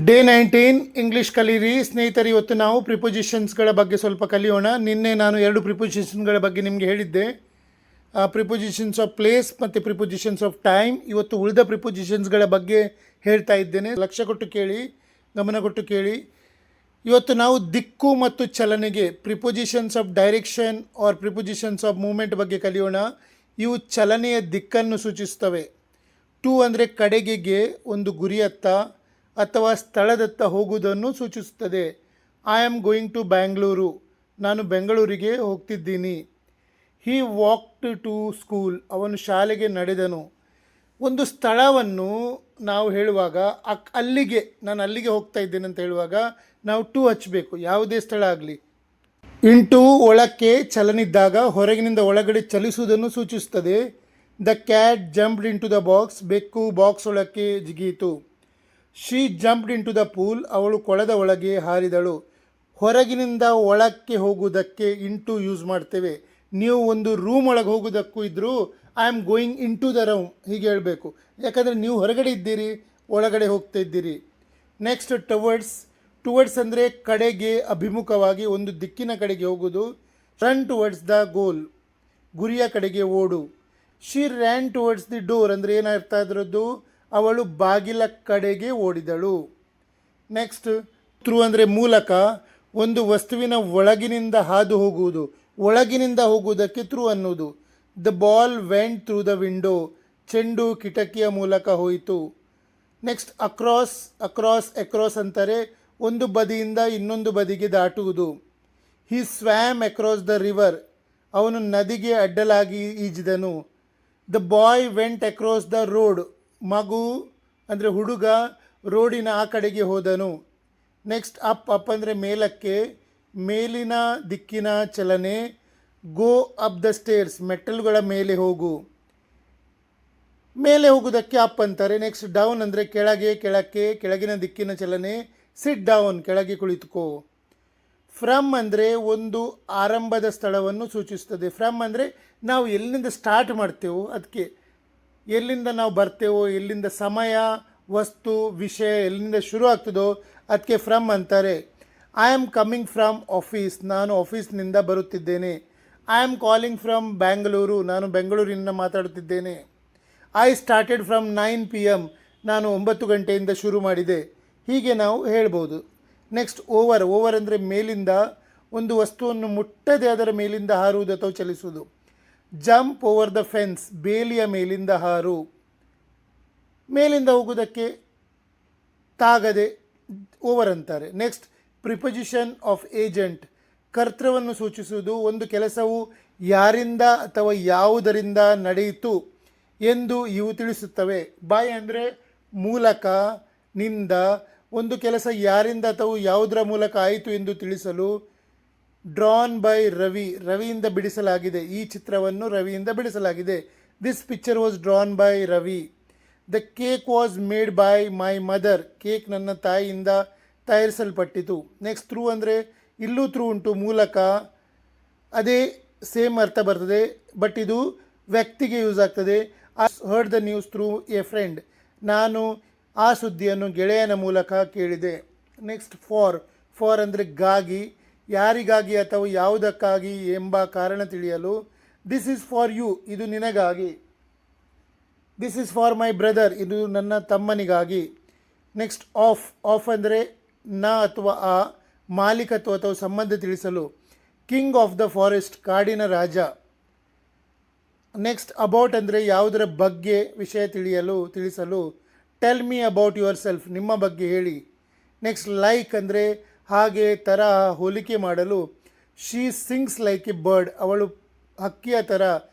Day 19 English ಕಲೀರಿ ಸ್ನೇಹಿತರೆ. ಇವತ್ತು ನಾವು ಪ್ರಿಪೊಸಿಷನ್ಸ್ಗಳ ಬಗ್ಗೆ ಸ್ವಲ್ಪ ಕಲಿಯೋಣ. ನಿನ್ನೆ ನಾನು 2 ಪ್ರಿಪೊಸಿಷನ್ಸ್ಗಳ ಬಗ್ಗೆ ನಿಮಗೆ ಹೇಳಿದ್ದೆ, ಪ್ರಿಪೊಸಿಷನ್ಸ್ ಆಫ್ ಪ್ಲೇಸ್ ಮತ್ತು ಪ್ರಿಪೊಸಿಷನ್ಸ್ ಆಫ್ ಟೈಮ್. ಇವತ್ತು ಉಳಿದ ಪ್ರಿಪೊಸಿಷನ್ಸ್ಗಳ ಬಗ್ಗೆ ಹೇಳ್ತಾ ಇದ್ದೇನೆ. ಲಕ್ಷ್ಯ ಕೊಟ್ಟು ಕೇಳಿ, ಗಮನ ಕೊಟ್ಟು ಕೇಳಿ. ಇವತ್ತು ನಾವು ದಿಕ್ಕು ಮತ್ತು ಚಲನೆಗೆ prepositions of direction or prepositions of movement ಬಗ್ಗೆ ಕಲಿಯೋಣ. ಇವು ಚಲನೆಯ ದಿಕ್ಕನ್ನು ಸೂಚಿಸ್ತವೆ. ಟು ಅಂದರೆ ಕಡೆಗೆಗೆ, ಒಂದು ಗುರಿಯತ್ತ ಅಥವಾ ಸ್ಥಳದತ್ತ ಹೋಗುವುದನ್ನು ಸೂಚಿಸುತ್ತದೆ. I am going to Bangalore, ನಾನು ಬೆಂಗಳೂರಿಗೆ ಹೋಗ್ತಿದ್ದೀನಿ. ಹಿ ವಾಕ್ಡ್ ಟು ಸ್ಕೂಲ್, ಅವನು ಶಾಲೆಗೆ ನಡೆದನು. ಒಂದು ಸ್ಥಳವನ್ನು ನಾವು ಹೇಳುವಾಗ ಅಲ್ಲಿಗೆ, ನಾನು ಅಲ್ಲಿಗೆ ಹೋಗ್ತಾ ಇದ್ದೇನೆ ಅಂತ ಹೇಳುವಾಗ ನಾವು ಟು ಹಚ್ಚಬೇಕು, ಯಾವುದೇ ಸ್ಥಳ ಆಗಲಿ. ಇಂಟು ಒಳಕ್ಕೆ ಚಲನಿದ್ದಾಗ ಹೊರಗಿನಿಂದ ಒಳಗಡೆ ಚಲಿಸುವುದನ್ನು ಸೂಚಿಸುತ್ತದೆ. The cat jumped into the box, ಬೆಕ್ಕು ಬಾಕ್ಸ್ ಒಳಕ್ಕೆ ಜಿಗಿಯಿತು. She jumped into the pool, ಅವಳು ಕೊಳದ ಒಳಗೆ ಹಾರಿದಳು. ಹೊರಗಿನಿಂದ ಒಳಕ್ಕೆ ಹೋಗುವುದಕ್ಕೆ ಇಂಟು ಯೂಸ್ ಮಾಡ್ತೇವೆ. ನೀವು ಒಂದು ರೂಮ್ ಒಳಗೆ ಹೋಗೋದಕ್ಕೂ ಇದ್ದರೂ I am going into the room ಹೀಗೆ ಹೇಳಬೇಕು, ಯಾಕಂದರೆ ನೀವು ಹೊರಗಡೆ ಇದ್ದೀರಿ, ಒಳಗಡೆ ಹೋಗ್ತಾ ಇದ್ದೀರಿ. ನೆಕ್ಸ್ಟ್ ಟುವರ್ಡ್ಸ್ ಅಂದರೆ ಕಡೆಗೆ, ಅಭಿಮುಖವಾಗಿ, ಒಂದು ದಿಕ್ಕಿನ ಕಡೆಗೆ ಹೋಗೋದು. ರನ್ ಟುವರ್ಡ್ಸ್ ದ ಗೋಲ್, ಗುರಿಯ ಕಡೆಗೆ ಓಡು. She ran towards the door ಅಂದರೆ ಏನರ್ಥ ಅದರದ್ದು, ಅವಳು ಬಾಗಿಲ ಕಡೆಗೆ ಓಡಿದಳು. ನೆಕ್ಸ್ಟ್ ಥ್ರೂ ಅಂದರೆ ಮೂಲಕ, ಒಂದು ವಸ್ತುವಿನ ಒಳಗಿನಿಂದ ಹಾದು ಹೋಗುವುದು, ಒಳಗಿನಿಂದ ಹೋಗುವುದಕ್ಕೆ ಥ್ರೂ ಅನ್ನುವುದು. The ball went through the window, ಚೆಂಡು ಕಿಟಕಿಯ ಮೂಲಕ ಹೋಯಿತು. ನೆಕ್ಸ್ಟ್ ಅಕ್ರಾಸ್ ಅಂತಾರೆ ಒಂದು ಬದಿಯಿಂದ ಇನ್ನೊಂದು ಬದಿಗೆ ದಾಟುವುದು. He swam across the river, ಅವನು ನದಿಗೆ ಅಡ್ಡಲಾಗಿ ಈಜಿದನು. The boy went across the road, ಮಗು ಅಂದರೆ ಹುಡುಗ ರೋಡಿನ ಆ ಕಡೆಗೆ ಹೋದನು. ನೆಕ್ಸ್ಟ್ ಅಪ್ ಅಂದರೆ ಮೇಲಕ್ಕೆ, ಮೇಲಿನ ದಿಕ್ಕಿನ ಚಲನೆ. ಗೋ ಅಪ್ ದ ಸ್ಟೇರ್ಸ್, ಮೆಟ್ಟಲುಗಳ ಮೇಲೆ ಹೋಗು, ಮೇಲೆ ಹೋಗುವುದಕ್ಕೆ ಅಪ್ ಅಂತಾರೆ. ನೆಕ್ಸ್ಟ್ ಡೌನ್ ಅಂದರೆ ಕೆಳಕ್ಕೆ, ಕೆಳಗಿನ ದಿಕ್ಕಿನ ಚಲನೆ. ಸಿಟ್ ಡೌನ್, ಕೆಳಗೆ ಕುಳಿತುಕೋ. ಫ್ರಮ್ ಅಂದರೆ ಒಂದು ಆರಂಭದ ಸ್ಥಳವನ್ನು ಸೂಚಿಸುತ್ತದೆ. ಫ್ರಮ್ ಅಂದರೆ ನಾವು ಎಲ್ಲಿಂದ ಸ್ಟಾರ್ಟ್ ಮಾಡ್ತೇವೋ ಅದಕ್ಕೆ, ಎಲ್ಲಿಂದ ನಾವು ಬರ್ತೇವೋ, ಎಲ್ಲಿಂದ ಸಮಯ, ವಸ್ತು, ವಿಷಯ ಎಲ್ಲಿಂದ ಶುರು ಆಗ್ತದೋ ಅದಕ್ಕೆ ಫ್ರಮ್ ಅಂತಾರೆ. I am coming from office, ನಾನು ಆಫೀಸ್ನಿಂದ ಬರುತ್ತಿದ್ದೇನೆ. I am calling from Bangalore, ನಾನು ಬೆಂಗಳೂರಿನಿಂದ ಮಾತಾಡುತ್ತಿದ್ದೇನೆ. ಐ ಸ್ಟಾರ್ಟೆಡ್ ಫ್ರಮ್ 9 PM, ನಾನು 9 ಗಂಟೆಯಿಂದ ಶುರು ಮಾಡಿದೆ. ಹೀಗೆ ನಾವು ಹೇಳ್ಬೋದು. ನೆಕ್ಸ್ಟ್ ಓವರ್ ಅಂದರೆ ಮೇಲಿಂದ, ಒಂದು ವಸ್ತುವನ್ನು ಮುಟ್ಟದೆ ಅದರ ಮೇಲಿಂದ ಹಾರುವುದು ಅಥವಾ ಚಲಿಸುವುದು. ಜಂಪ್ ಓವರ್ ದ ಫೆನ್ಸ್, ಬೇಲಿಯ ಮೇಲಿಂದ ಹಾರು. ಮೇಲಿಂದ ಹೋಗುವುದಕ್ಕೆ ತಾಗದೆ ಓವರ್ ಅಂತಾರೆ. ನೆಕ್ಸ್ಟ್ ಪ್ರಿಪೊಸಿಷನ್ ಆಫ್ ಏಜೆಂಟ್, ಕರ್ತೃವನ್ನು ಸೂಚಿಸುವುದು. ಒಂದು ಕೆಲಸವು ಯಾರಿಂದ ಅಥವಾ ಯಾವುದರಿಂದ ನಡೆಯಿತು ಎಂದು ಇವು ತಿಳಿಸುತ್ತವೆ. ಬೈ ಅಂದರೆ ಮೂಲಕ, ನಿಂದ. ಒಂದು ಕೆಲಸ ಯಾರಿಂದ ಅಥವಾ ಯಾವುದರ ಮೂಲಕ ಆಯಿತು ಎಂದು ತಿಳಿಸಲು. ಡ್ರಾನ್ ಬೈ ರವಿ, ರವಿಯಿಂದ ಬಿಡಿಸಲಾಗಿದೆ, ಈ ಚಿತ್ರವನ್ನು ರವಿಯಿಂದ ಬಿಡಿಸಲಾಗಿದೆ. This picture was drawn by Ravi. The cake was made by my mother, cake ನನ್ನ ತಾಯಿಯಿಂದ ತಯಾರಿಸಲ್ಪಟ್ಟಿತು. ನೆಕ್ಸ್ಟ್ ಥ್ರೂ ಅಂದರೆ ಇಲ್ಲೂ ಥ್ರೂ ಉಂಟು, ಮೂಲಕ, ಅದೇ ಸೇಮ್ ಅರ್ಥ ಬರ್ತದೆ, ಬಟ್ ಇದು ವ್ಯಕ್ತಿಗೆ ಯೂಸ್ ಆಗ್ತದೆ. I heard the news through A friend, ನಾನು ಆ ಸುದ್ದಿಯನ್ನು ಗೆಳೆಯನ ಮೂಲಕ ಕೇಳಿದೆ. ನೆಕ್ಸ್ಟ್ ಫಾರ್ ಅಂದರೆ ಗಾಗಿ, ಯಾರಿಗಾಗಿ ಅಥವಾ ಯಾವುದಕ್ಕಾಗಿ ಎಂಬ ಕಾರಣ ತಿಳಿಯಲು. ದಿಸ್ ಈಸ್ ಫಾರ್ ಯು, ಇದು ನಿನಗಾಗಿ. This is for my brother, ಇದು ನನ್ನ ತಮ್ಮನಿಗಾಗಿ. ನೆಕ್ಸ್ಟ್ ಆಫ್ ಅಂದರೆ ನ ಅಥವಾ ಆ, ಮಾಲೀಕತ್ವ ಅಥವಾ ಸಂಬಂಧ ತಿಳಿಸಲು. ಕಿಂಗ್ ಆಫ್ ದ ಫಾರೆಸ್ಟ್, ಕಾಡಿನ ರಾಜ. ನೆಕ್ಸ್ಟ್ ಅಬೌಟ್ ಅಂದರೆ ಯಾವುದರ ಬಗ್ಗೆ ವಿಷಯ ತಿಳಿಸಲು. Tell me about your self, ನಿಮ್ಮ ಬಗ್ಗೆ ಹೇಳಿ. ನೆಕ್ಸ್ಟ್ ಲೈಕ್ ಅಂದರೆ ಹಾಗೆ, ತರಹ, ಹೋಲಿಕೆ ಮಾಡಲು. ಶೀ ಸಿಂಗ್ಸ್ ಲೈಕ್ ಎ ಬರ್ಡ್, ಅವಳು ಹಕ್ಕಿಯ ಥರ,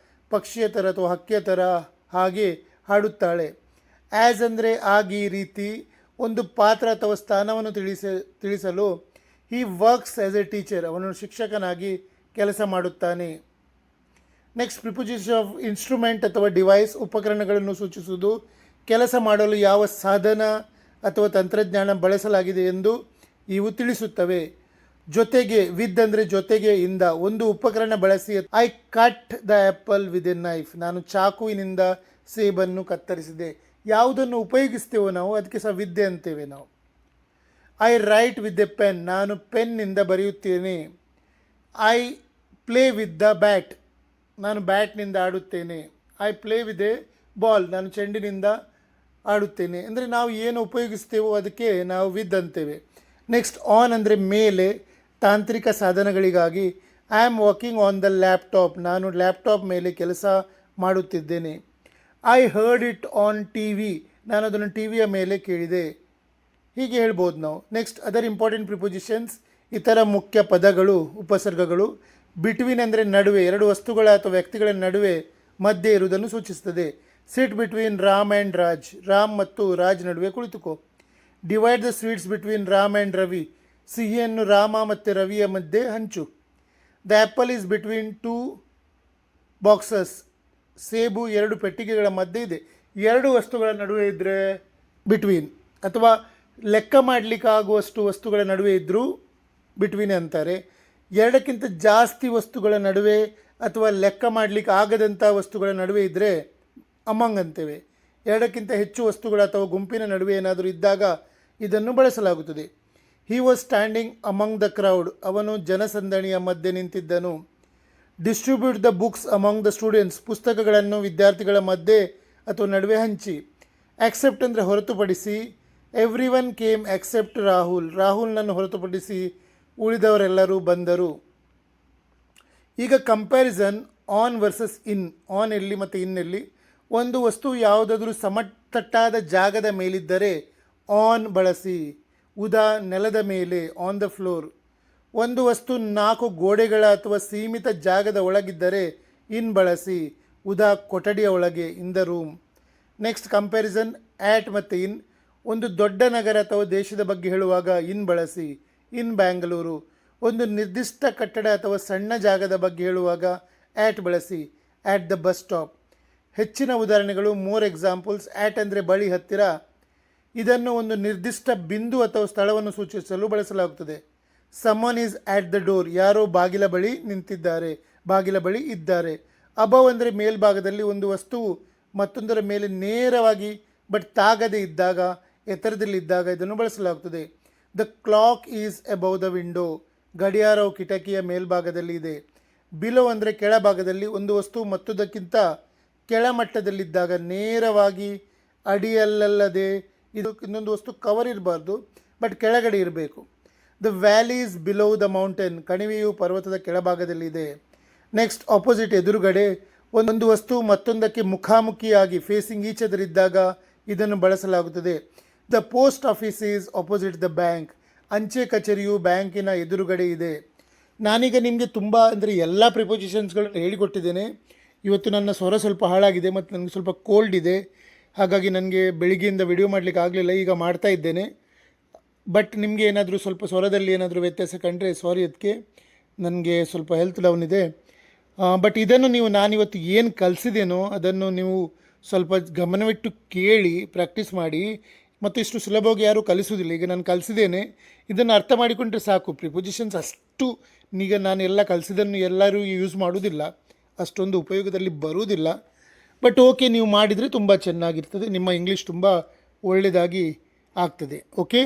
ಪಕ್ಷಿಯ ಥರ ಅಥವಾ ಹಕ್ಕಿಯ ಥರ ಹಾಗೆ ಹಾಡುತ್ತಾಳೆ. ಆ್ಯಸ್ ಅಂದರೆ ಆಗಿ, ರೀತಿ, ಒಂದು ಪಾತ್ರ ಅಥವಾ ಸ್ಥಾನವನ್ನು ತಿಳಿಸಲು. ಹಿ ವರ್ಕ್ಸ್ ಆ್ಯಸ್ ಎ ಟೀಚರ್, ಅವನು ಶಿಕ್ಷಕನಾಗಿ ಕೆಲಸ ಮಾಡುತ್ತಾನೆ. ನೆಕ್ಸ್ಟ್ ಪ್ರಿಪೊಸಿಷನ್ ಆಫ್ ಇನ್ಸ್ಟ್ರೂಮೆಂಟ್ ಅಥವಾ ಡಿವೈಸ್, ಉಪಕರಣಗಳನ್ನು ಸೂಚಿಸುವುದು. ಕೆಲಸ ಮಾಡಲು ಯಾವ ಸಾಧನ ಅಥವಾ ತಂತ್ರಜ್ಞಾನ ಬಳಸಲಾಗಿದೆ ಎಂದು ಇವು ತಿಳಿಸುತ್ತವೆ. ಜೊತೆಗೆ, ವಿದ್ ಅಂದರೆ ಜೊತೆಗೆ, ಇಂದ, ಒಂದು ಉಪಕರಣ ಬಳಸಿ. I cut the apple with A knife, ನಾನು ಚಾಕುವಿನಿಂದ ಸೇಬನ್ನು ಕತ್ತರಿಸಿದೆ. ಯಾವುದನ್ನು ಉಪಯೋಗಿಸ್ತೇವೋ ನಾವು ಅದಕ್ಕೆ ಸಹ ವಿದ್ಯೆ ಅಂತೇವೆ ನಾವು. I write with a pen, ನಾನು ಪೆನ್ನಿಂದ ಬರೆಯುತ್ತೇನೆ. I play with the bat, ನಾನು ಬ್ಯಾಟ್ನಿಂದ ಆಡುತ್ತೇನೆ. I play with a ball, ನಾನು ಚೆಂಡಿನಿಂದ ಆಡುತ್ತೇನೆ. ಅಂದರೆ ನಾವು ಏನು ಉಪಯೋಗಿಸ್ತೇವೋ ಅದಕ್ಕೆ ನಾವು ವಿದ್ ಅಂತೇವೆ. ನೆಕ್ಸ್ಟ್ ಆನ್ ಅಂದರೆ ಮೇಲೆ, ತಾಂತ್ರಿಕ ಸಾಧನಗಳಿಗಾಗಿ. I am working on the laptop, ನಾನು ಲ್ಯಾಪ್ಟಾಪ್ ಮೇಲೆ ಕೆಲಸ ಮಾಡುತ್ತಿದ್ದೇನೆ. I heard it on T V, ನಾನು ಅದನ್ನು ಟಿ ವಿಯ ಮೇಲೆ ಕೇಳಿದೆ. ಹೀಗೆ ಹೇಳ್ಬೋದು ನಾವು. ನೆಕ್ಸ್ಟ್ ಅದರ್ ಇಂಪಾರ್ಟೆಂಟ್ ಪ್ರಿಪೊಸಿಷನ್ಸ್, ಇತರ ಮುಖ್ಯ ಪದಗಳು, ಉಪಸರ್ಗಗಳು. ಬಿಟ್ವೀನ್ ಅಂದರೆ ನಡುವೆ, ಎರಡು ವಸ್ತುಗಳ ಅಥವಾ ವ್ಯಕ್ತಿಗಳ ನಡುವೆ ಮಧ್ಯೆ ಇರುವುದನ್ನು ಸೂಚಿಸುತ್ತದೆ. Sit between Ram and Raj, Ram ಮತ್ತು ರಾಜ್ ನಡುವೆ ಕುಳಿತುಕೋ. Divide the sweets between Ram and Ravi, ಸಿಹಿಯನ್ನು ರಾಮ ಮತ್ತು ರವಿಯ ಮಧ್ಯೆ ಹಂಚು. The apple is between two boxes, ಸೇಬು ಎರಡು ಪೆಟ್ಟಿಗೆಗಳ ಮಧ್ಯೆ ಇದೆ. ಎರಡು ವಸ್ತುಗಳ ನಡುವೆ ಇದ್ದರೆ ಬಿಟ್ವೀನ್, ಅಥವಾ ಲೆಕ್ಕ ಮಾಡಲಿಕ್ಕಾಗುವಷ್ಟು ವಸ್ತುಗಳ ನಡುವೆ ಇದ್ದರೂ ಬಿಟ್ವೀನ್ ಅಂತಾರೆ. ಎರಡಕ್ಕಿಂತ ಜಾಸ್ತಿ ವಸ್ತುಗಳ ನಡುವೆ ಅಥವಾ ಲೆಕ್ಕ ಮಾಡಲಿಕ್ಕೆ ಆಗದಂಥ ವಸ್ತುಗಳ ನಡುವೆ ಇದ್ದರೆ ಅಮಂಗ್ ಅಂತೇವೆ. ಎರಡಕ್ಕಿಂತ ಹೆಚ್ಚು ವಸ್ತುಗಳ ಅಥವಾ ಗುಂಪಿನ ನಡುವೆ ಏನಾದರೂ ಇದ್ದಾಗ ಇದನ್ನು ಬಳಸಲಾಗುತ್ತದೆ. He was standing among the crowd, ಅವನು ಜನಸಂದಣಿಯ ಮಧ್ಯೆ ನಿಂತಿದ್ದನು. Distribute the books among the students, ಪುಸ್ತಕಗಳನ್ನು ವಿದ್ಯಾರ್ಥಿಗಳ ಮಧ್ಯೆ ಅಥವಾ ನಡುವೆ ಹಂಚಿ. ಆಕ್ಸೆಪ್ಟ್ ಅಂದರೆ ಹೊರತುಪಡಿಸಿ. Every one came except Rahul, ರಾಹುಲ್ನನ್ನು ಹೊರತುಪಡಿಸಿ ಉಳಿದವರೆಲ್ಲರೂ ಬಂದರು. ಈಗ comparison on versus in. On ಎಲ್ಲಿ ಮತ್ತು ಇನ್ ಎಲ್ಲಿ. ಒಂದು ವಸ್ತು ಯಾವುದಾದ್ರೂ ಸಮತಟ್ಟಾದ ಜಾಗದ ಮೇಲಿದ್ದರೆ ಆನ್ ಬಳಸಿ. ಉದಾ ನೆಲದ ಮೇಲೆ, ಆನ್ ದ ಫ್ಲೋರ್. ಒಂದು ವಸ್ತು 4 ಗೋಡೆಗಳ ಅಥವಾ ಸೀಮಿತ ಜಾಗದ ಒಳಗಿದ್ದರೆ ಇನ್ ಬಳಸಿ. ಉದಾ ಕೊಠಡಿಯ ಒಳಗೆ, in the room. Next comparison at ಮತ್ತು ಇನ್. ಒಂದು ದೊಡ್ಡ ನಗರ ಅಥವಾ ದೇಶದ ಬಗ್ಗೆ ಹೇಳುವಾಗ ಇನ್ ಬಳಸಿ. ಇನ್ ಬ್ಯಾಂಗ್ಳೂರು. ಒಂದು ನಿರ್ದಿಷ್ಟ ಕಟ್ಟಡ ಅಥವಾ ಸಣ್ಣ ಜಾಗದ ಬಗ್ಗೆ ಹೇಳುವಾಗ ಆ್ಯಟ್ ಬಳಸಿ. At the bus stop. ಹೆಚ್ಚಿನ ಉದಾಹರಣೆಗಳು, ಮೋರ್ ಎಕ್ಸಾಂಪಲ್ಸ್. ಆ್ಯಟ್ ಅಂದರೆ ಬಳಿ, ಹತ್ತಿರ. ಇದನ್ನು ಒಂದು ನಿರ್ದಿಷ್ಟ ಬಿಂದು ಅಥವಾ ಸ್ಥಳವನ್ನು ಸೂಚಿಸಲು ಬಳಸಲಾಗುತ್ತದೆ. Summon is at the door, ಯಾರೋ ಬಾಗಿಲ ಬಳಿ ನಿಂತಿದ್ದಾರೆ, ಬಾಗಿಲ ಬಳಿ ಇದ್ದಾರೆ. ಅಬವ್ ಅಂದರೆ ಮೇಲ್ಭಾಗದಲ್ಲಿ, ಒಂದು ವಸ್ತುವು ಮತ್ತೊಂದರ ಮೇಲೆ ನೇರವಾಗಿ ಬಟ್ ತಾಗದೇ ಇದ್ದಾಗ, ಎತ್ತರದಲ್ಲಿದ್ದಾಗ ಇದನ್ನು ಬಳಸಲಾಗುತ್ತದೆ. The clock is above the window, ಗಡಿಯಾರವು ಕಿಟಕಿಯ ಮೇಲ್ಭಾಗದಲ್ಲಿ ಇದೆ. ಬಿಲೋ ಅಂದರೆ ಕೆಳಭಾಗದಲ್ಲಿ, ಒಂದು ವಸ್ತು ಮತ್ತೊಂದಕ್ಕಿಂತ ಕೆಳಮಟ್ಟದಲ್ಲಿದ್ದಾಗ, ನೇರವಾಗಿ ಅಡಿಯಲ್ಲದೆ, ಇದು ಇನ್ನೊಂದು ವಸ್ತು ಕವರ್ ಇರಬಾರ್ದು ಬಟ್ ಕೆಳಗಡೆ ಇರಬೇಕು. The valley is below the mountain, ಕಣಿವೆಯು ಪರ್ವತದ ಕೆಳಭಾಗದಲ್ಲಿದೆ. ನೆಕ್ಸ್ಟ್ ಆಪೋಸಿಟ್, ಎದುರುಗಡೆ. ಒಂದು ವಸ್ತು ಮತ್ತೊಂದಕ್ಕೆ ಮುಖಾಮುಖಿಯಾಗಿ ಫೇಸಿಂಗ್ ಈಚ್ ಅದರ್ ಇದ್ದಾಗ ಇದನ್ನು ಬಳಸಲಾಗುತ್ತದೆ. The post office is opposite the bank, ಅಂಚೆ ಕಚೇರಿಯು ಬ್ಯಾಂಕಿನ ಎದುರುಗಡೆ ಇದೆ. ನಾನೀಗ ನಿಮಗೆ ತುಂಬ ಅಂದರೆ ಎಲ್ಲ ಪ್ರಿಪೊಸಿಷನ್ಸ್ಗಳನ್ನು ಹೇಳಿಕೊಟ್ಟಿದ್ದೇನೆ. ಇವತ್ತು ನನ್ನ ಸ್ವರ ಸ್ವಲ್ಪ ಹಾಳಾಗಿದೆ ಮತ್ತು ನನಗೆ ಸ್ವಲ್ಪ ಕೋಲ್ಡ್ ಇದೆ, ಹಾಗಾಗಿ ನನಗೆ ಬೆಳಿಗ್ಗೆಯಿಂದ ವಿಡಿಯೋ ಮಾಡಲಿಕ್ಕೆ ಆಗಲಿಲ್ಲ. ಈಗ ಮಾಡ್ತಾ ಇದ್ದೇನೆ. ಬಟ್ ನಿಮಗೆ ಏನಾದರೂ ಸ್ವಲ್ಪ ಸ್ವರದಲ್ಲಿ ಏನಾದರೂ ವ್ಯತ್ಯಾಸ ಕಂಡ್ರೆ ಸಾರಿ, ಅದಕ್ಕೆ ನನಗೆ ಸ್ವಲ್ಪ ಹೆಲ್ತ್ ಡೌನ್ ಇದೆ. ಬಟ್ ಇದನ್ನು ನೀವು ನಾನಿವತ್ತು ಏನು ಕಲಿಸಿದೇನೋ ಅದನ್ನು ನೀವು ಸ್ವಲ್ಪ ಗಮನವಿಟ್ಟು ಕೇಳಿ ಪ್ರಾಕ್ಟೀಸ್ ಮಾಡಿ. ಮತ್ತು ಇಷ್ಟು ಸುಲಭವಾಗಿ ಯಾರೂ ಕಲಿಸೋದಿಲ್ಲ. ಈಗ ನಾನು ಕಲಿಸಿದ್ದೇನೆ, ಇದನ್ನು ಅರ್ಥ ಮಾಡಿಕೊಂಡ್ರೆ ಸಾಕು. ಪ್ರಿಪೊಸಿಷನ್ಸ್ ಅಷ್ಟು ಈಗ ನಾನು ಎಲ್ಲ ಕಲಿಸಿದ್ದನ್ನು ಎಲ್ಲರೂ ಯೂಸ್ ಮಾಡೋದಿಲ್ಲ, ಅಷ್ಟೊಂದು ಉಪಯೋಗದಲ್ಲಿ ಬರುವುದಿಲ್ಲ. ಬಟ್ ಓಕೆ, ನೀವು ಮಾಡಿದರೆ ತುಂಬ ಚೆನ್ನಾಗಿರ್ತದೆ, ನಿಮ್ಮ ಇಂಗ್ಲೀಷ್ ತುಂಬ ಒಳ್ಳೆಯದಾಗಿ ಆಗ್ತದೆ. ಓಕೆ.